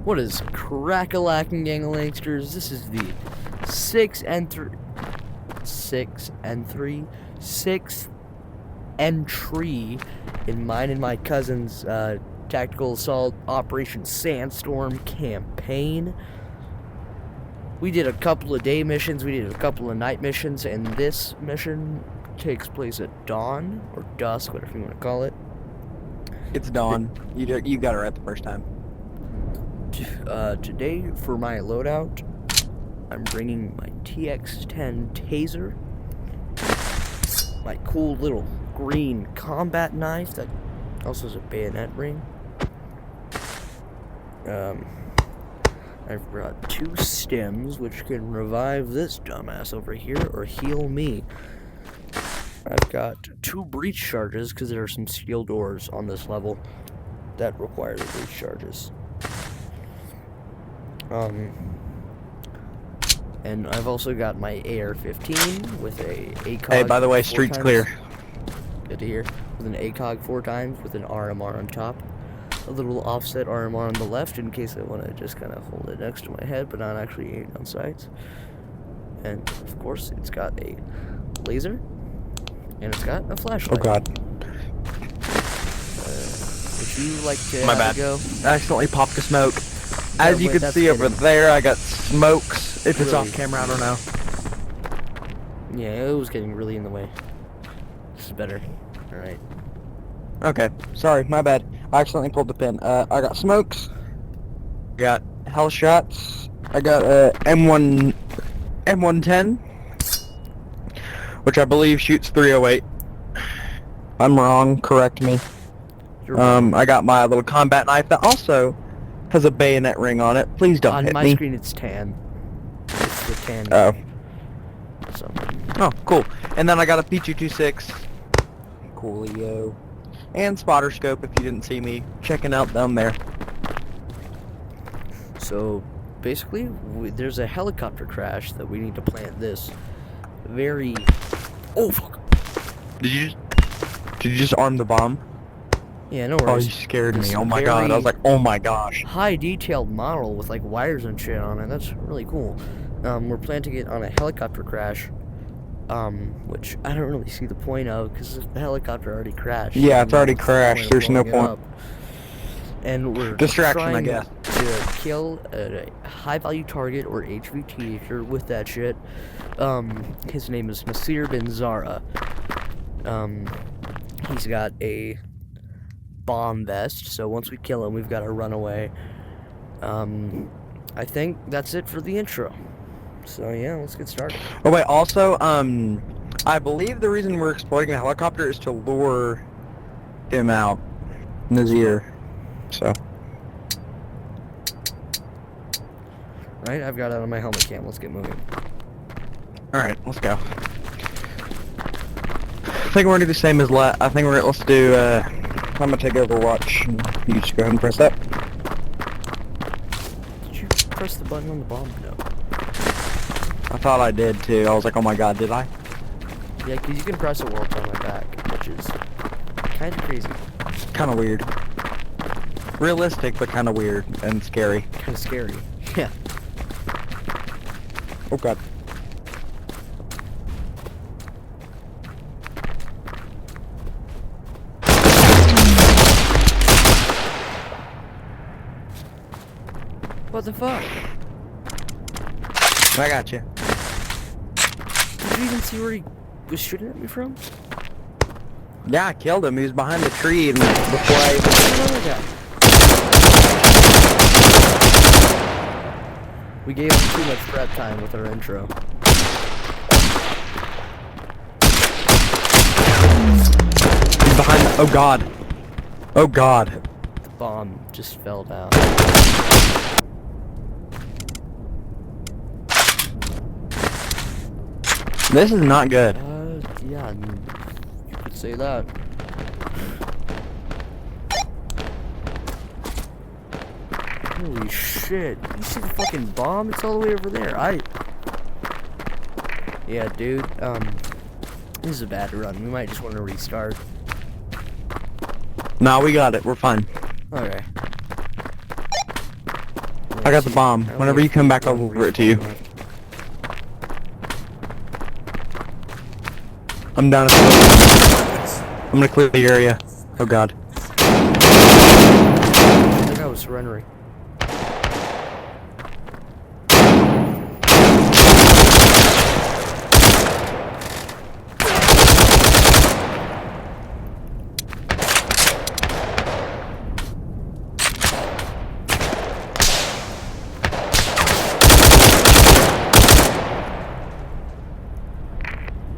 What is crack-a-lacking, gang of langsters? This is the 6th entry in mine and my cousin's tactical assault Operation Sandstorm campaign. We did a couple of day missions, we did a couple of night missions, and this mission takes place at dawn, or dusk, whatever you want to call it. It's dawn. You got it right the first time. Today, for my loadout, I'm bringing my TX-10 taser, my cool little green combat knife that also has a bayonet ring. I've brought 2 stems, which can revive this dumbass over here, or heal me. I've got 2 breach charges, because there are some steel doors on this level that require the breach charges. And I've also got my AR-15 with a ACOG. Hey, by the way, street's clear. Good to hear. With an ACOG 4 times with an RMR on top. A little offset RMR on the left in case I want to just kind of hold it next to my head but not actually aim on sights. And of course, it's got a laser and it's got a flashlight. Oh god. Would you like to My bad. go? I accidentally popped a smoke. As you can see over there, I got smokes. If it's Really? off camera, I don't know. Yeah, it was getting really in the way. This is better. Alright. Okay, sorry, my bad. I accidentally pulled the pin. I got smokes. Got hell shots. I got M110, which I believe shoots 308. I'm wrong. Correct me. You're wrong. I got my little combat knife that also has a bayonet ring on it. Please don't On hit my me. screen, it's tan. It's the tan. Oh. So. Oh, cool. And then I got a P226. Coolio. And spotter scope if you didn't see me checking out down there. So, basically, there's a helicopter crash that we need to plant this very... Oh, fuck! Did you just arm the bomb? Yeah, no Oh, worries. you scared This me. Oh my god. I was like, oh my gosh. high detailed model with, like, wires and shit on it. That's really cool. We're planting it on a helicopter crash. Which I don't really see the point of, because the helicopter already crashed. Yeah, so it's already what's the point crashed. of There's no blowing it point. up? And we're Distraction, I trying guess. to kill a high-value target, or HVT, if you're with that shit. His name is Nasir Bin-Zara. He's got a bomb vest, so once we kill him, we've got to run away. I think that's it for the intro. So yeah, let's get started. Oh wait, also, I believe the reason we're exploiting a helicopter is to lure him out. Nasir. So. Right, I've got it on my helmet cam. Let's get moving. Alright, let's go. I think we're gonna do the same as let's do, I'm gonna take Overwatch, and you just go ahead and press that. Did you press the button on the bomb? No. I thought I did too. I was like, oh my god, did I? Yeah, because you can press it while it's on my back, which is kind of crazy. Kinda weird. Realistic, but kinda weird and scary. Kind of scary. Yeah. Oh god. What the fuck? I got you. Did you even see where he was shooting at me from? Yeah, I killed him. He was behind the tree and before I... Another guy. We gave him too much prep time with our intro. He's behind the... Oh god. Oh god. The bomb just fell down. This is not good. Yeah, you could say that. Holy shit. You see the fucking bomb? It's all the way over there. Yeah, dude, this is a bad run. We might just want to restart. Nah, we got it. We're fine. Okay. I got the bomb. Whenever you come back, I'll deliver it to you. I'm down at the I'm gonna clear the area. Oh god. I think I was surrendering.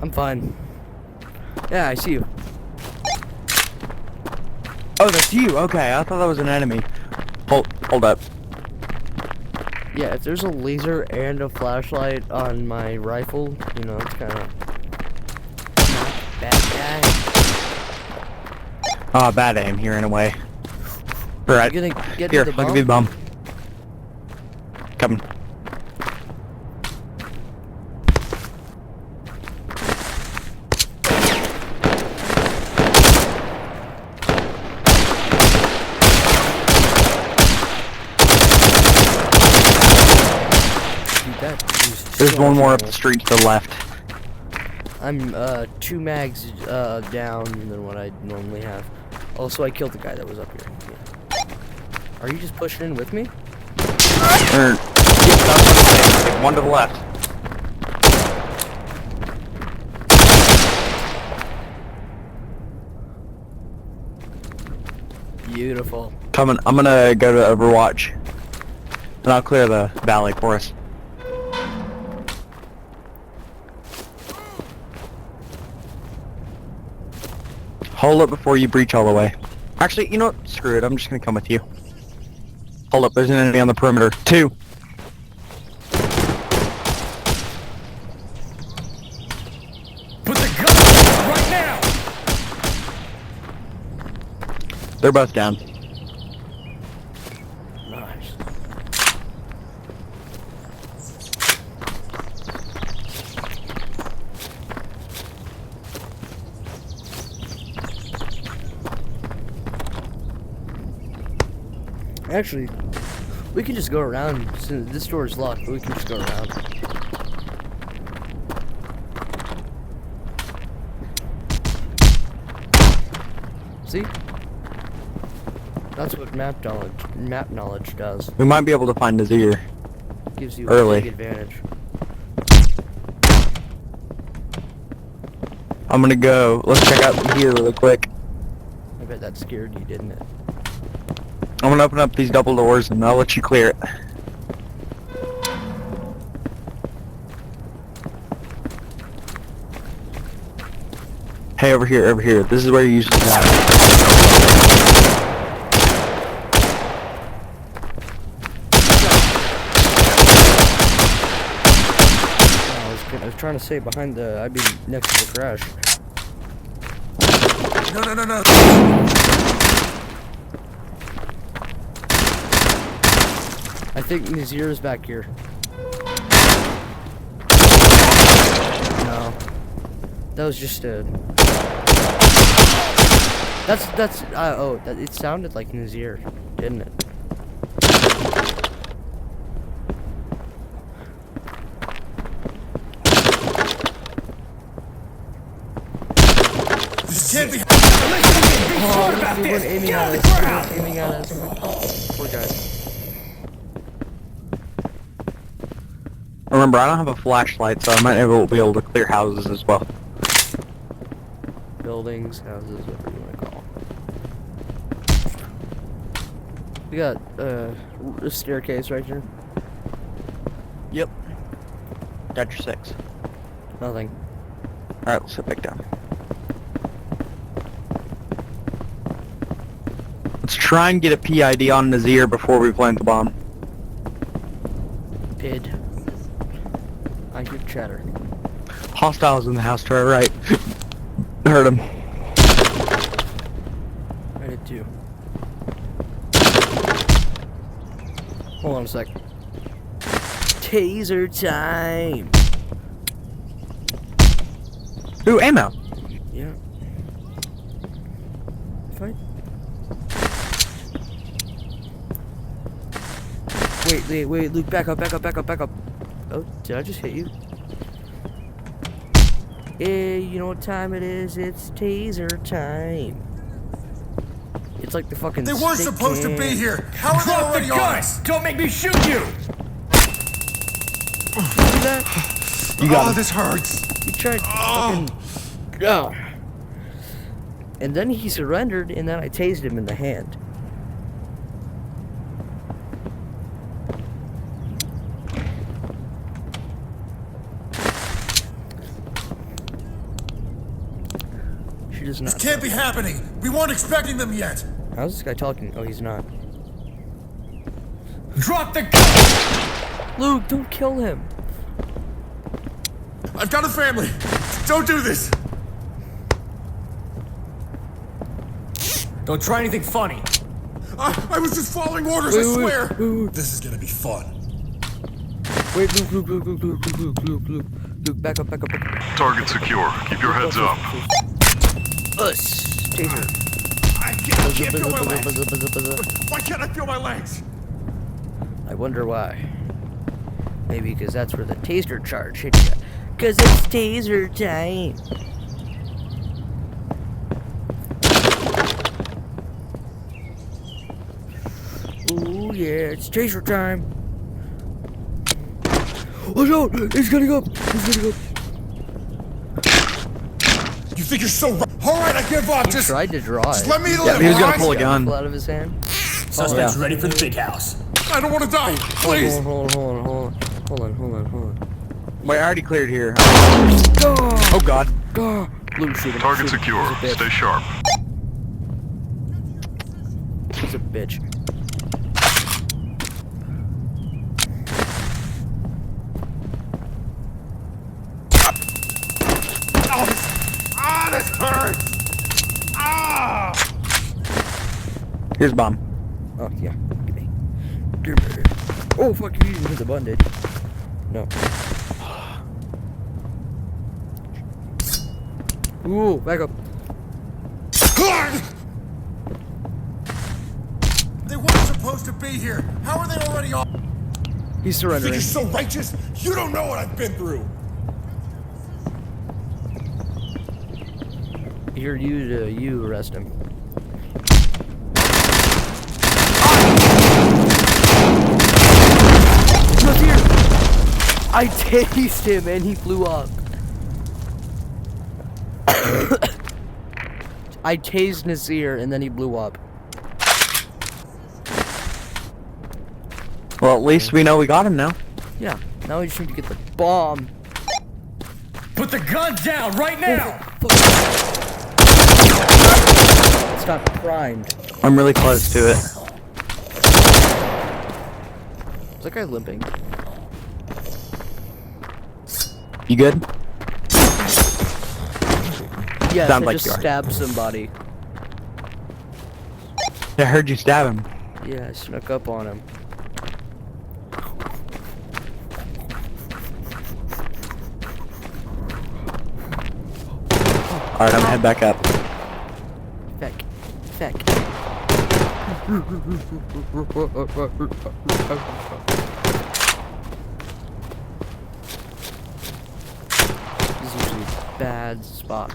I'm fine. Yeah, I see you. Oh, that's you. Okay, I thought that was an enemy. Hold up. Yeah, if there's a laser and a flashlight on my rifle, you know, it's kind of not bad guy. Ah, bad aim here in a way. Alright. You're gonna get Here, to the I'll give you the bomb. Coming. There's one more up the street to the left. I'm 2 mags down than what I normally have. Also, I killed the guy that was up here. Yeah. Are you just pushing in with me? Yep, that's what I'm saying. One to the left. Beautiful. Coming. I'm gonna go to Overwatch. And I'll clear the valley for us. Hold up before you breach all the way. Actually, you know what? Screw it. I'm just gonna come with you. Hold up. There's an enemy on the perimeter. 2. Put the gun down right now! They're both down. Nice. Actually, we can just go around. Since this door is locked, but we can just go around. See? That's what map knowledge does. We might be able to find Nasir. Gives you Early. a big advantage. I'm gonna go. Let's check out here really quick. I bet that scared you, didn't it? I'm gonna open up these double doors and I'll let you clear it. Hey, over here, over here. This is where you usually have. I was trying to say behind the, I'd be next to the crash. No. I think Nasir is back here. No. That was just a... it sounded like Nasir, didn't it? This can't be. Oh, they weren't aiming at us. They weren't aiming at us. Poor guy. Remember, I don't have a flashlight, so I might be able to clear houses as well. Buildings, houses, whatever you want to call. We got a staircase right here. Yep. Got your 6. Nothing. Alright, let's sit back down. Let's try and get a PID on Nasir before we plant the bomb. PID. I hear chatter. Hostiles in the house to our right. Heard him. I did too. Hold on a sec. Taser time! Ooh, ammo! Yeah. Fight. Wait, Luke, back up. Oh, did I just hit you? Hey, you know what time it is? It's taser time. It's like the fucking They weren't stick supposed to be can. here. How are they Drop the already on gun! us? Don't make me shoot you! See that? You got him. This hurts. He tried fucking... Ugh. And then he surrendered, and then I tased him in the hand. She does not. This can't be happening. We weren't expecting them yet. How's this guy talking? Oh, he's not. Drop the gun! Luke, don't kill him. I've got a family. Don't do this. Don't try anything funny. I was just following orders, I swear. This is gonna be fun. Wait, Luke, back up. Target secure. Keep your heads up. Us, taser. I can't feel my legs. Why can't I feel my legs? I wonder why. Maybe because that's where the taser charge hit you. Cause it's taser time. Ooh yeah, it's taser time. Watch out! He's getting up! You think you're so right? All right, I give up. He Just tried to draw it. let me Yeah, live. he was gonna alright? pull a gun. Pull out of his hand. Suspect's yeah. ready for the big house. I don't want to die. Please. Hold on. Wait, I already cleared here. Go! Oh God. Go! Luke, shoot him. Target shoot him. secure. He's a bitch. Stay sharp. He's a bitch. This hurts. Here's a bomb. Oh, yeah. Give me. Oh, fuck, you didn't hit the button, did you? No. Ooh, back up. They weren't supposed to be here. How are they already on? He's You think surrendering. you're so righteous? You don't know what I've been through. Here, you arrest him. Nasir! I tased him and he flew up. I tased Nasir and then he blew up. Well, at least we know we got him now. Yeah, now we just need to get the bomb. Put the gun down right now! It's not primed. I'm really close to it. Is that guy limping? You good? Yes, Sounds I like just you are. stabbed somebody. I heard you stab him. Yeah, I snuck up on him. Alright, I'm gonna head back up. Feck. This is a bad spot.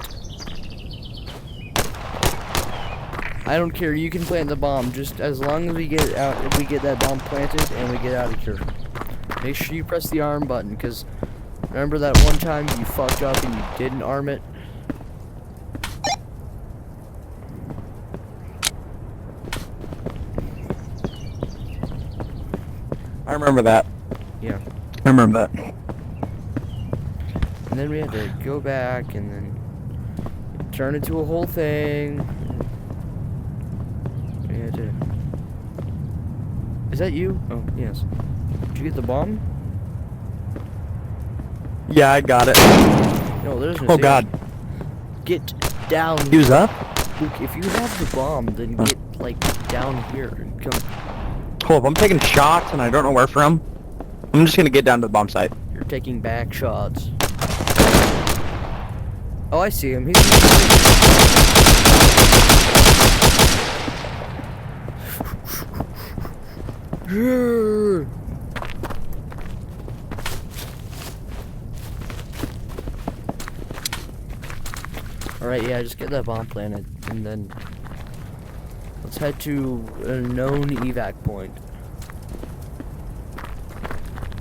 I don't care, you can plant the bomb, just as long as we get out, we get that bomb planted and we get out of here. Make sure you press the arm button, because remember that one time you fucked up and you didn't arm it? I remember that. Yeah. I remember that. And then we had to go back and then turn into a whole thing. We had to... Is that you? Oh, yes. Did you get the bomb? Yeah, I got it. No, there's no... Oh God. Get down. He was up? Luke, if you have the bomb, then get, like, down here and come... Hold up, I'm taking shots and I don't know where from. I'm just gonna get down to the bomb site. You're taking back shots. Oh, I see him. He's... Alright, yeah, just get that bomb planted, and then let's head to a known evac point.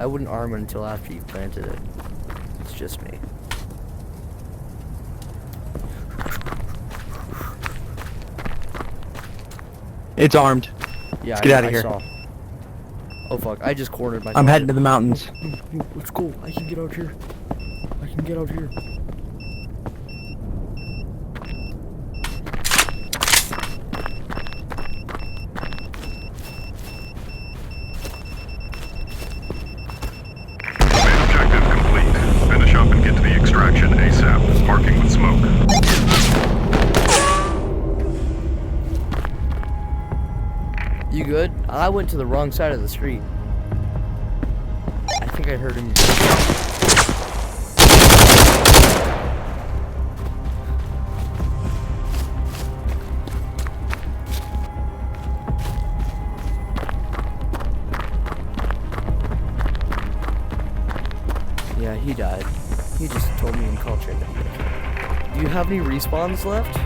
I wouldn't arm it until after you've planted it. It's just me. It's armed. Yeah, Let's get out of I here. saw. Oh fuck, I just cornered myself. I'm heading to the mountains. Let's go. I can get out here. I can get out here. Main objective complete. Finish up and get to the extraction ASAP. Marking with smoke. You good? I went to the wrong side of the street. I think I heard him. Yeah, he died. He just told me in culture. Do you have any respawns left?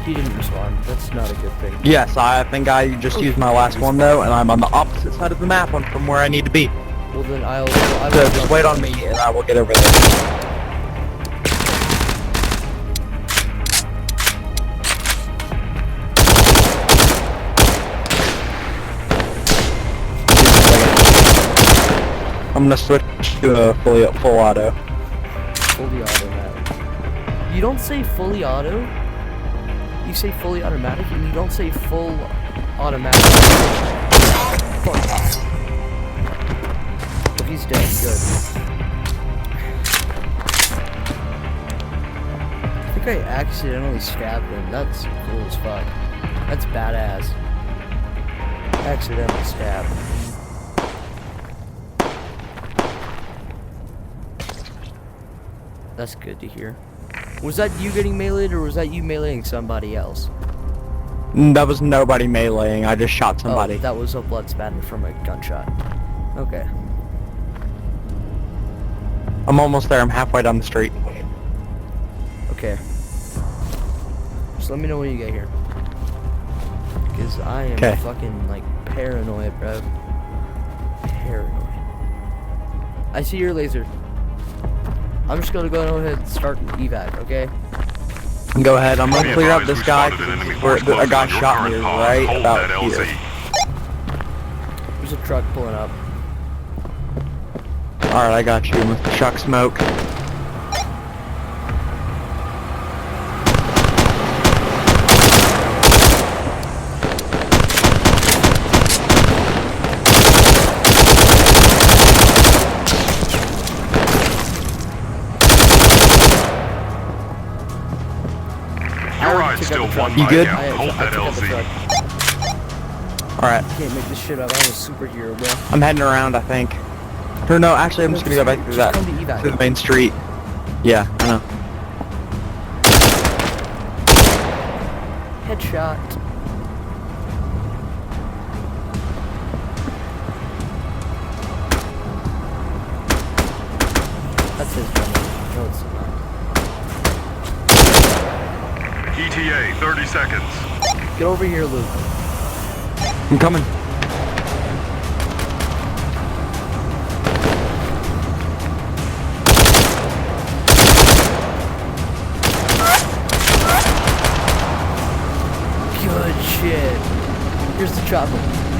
He didn't respond. That's not a good thing. Yes, I think I just used my last one though, and I'm on the opposite side of the map from where I need to be. Well then I will So just wait on me, and I will get over there. I'm gonna switch to a full auto. fully automatic. You don't say fully auto. You say fully automatic, and you don't say full automatic. Fuck. Oh, he's dead. Good. I think I accidentally stabbed him. That's cool as fuck. That's badass. Accidentally stabbed. That's good to hear. Was that you getting meleeed, or was that you meleeing somebody else? That was nobody meleeing, I just shot somebody. Oh, that was a blood spatter from a gunshot. Okay. I'm almost there, I'm halfway down the street. Okay. Just let me know when you get here. Because I am 'Kay. fucking, like, paranoid, bro. Paranoid. I see your laser. I'm just gonna go ahead and start evac, okay? Go ahead, I'm gonna Be clear up advised, this we guy, spotted an enemy where force a guy close to your shot me current pod. right Hold about that here. LZ. There's a truck pulling up. Alright, I got you, Mr. Chuck Smoke. Your ride's still one You by good? count. Hold that took out the LZ. truck. Alright, Can't make this shit up. I'm a superhero, bro. I'm heading around, I think. Or no, actually, I'm just gonna go back through Just that, come to evac. through the main street. Yeah, I know. Headshot. That's his gun. No, it's not. ETA, 30 seconds. Get over here, Luke. I'm coming. Good shit. Here's the chopper.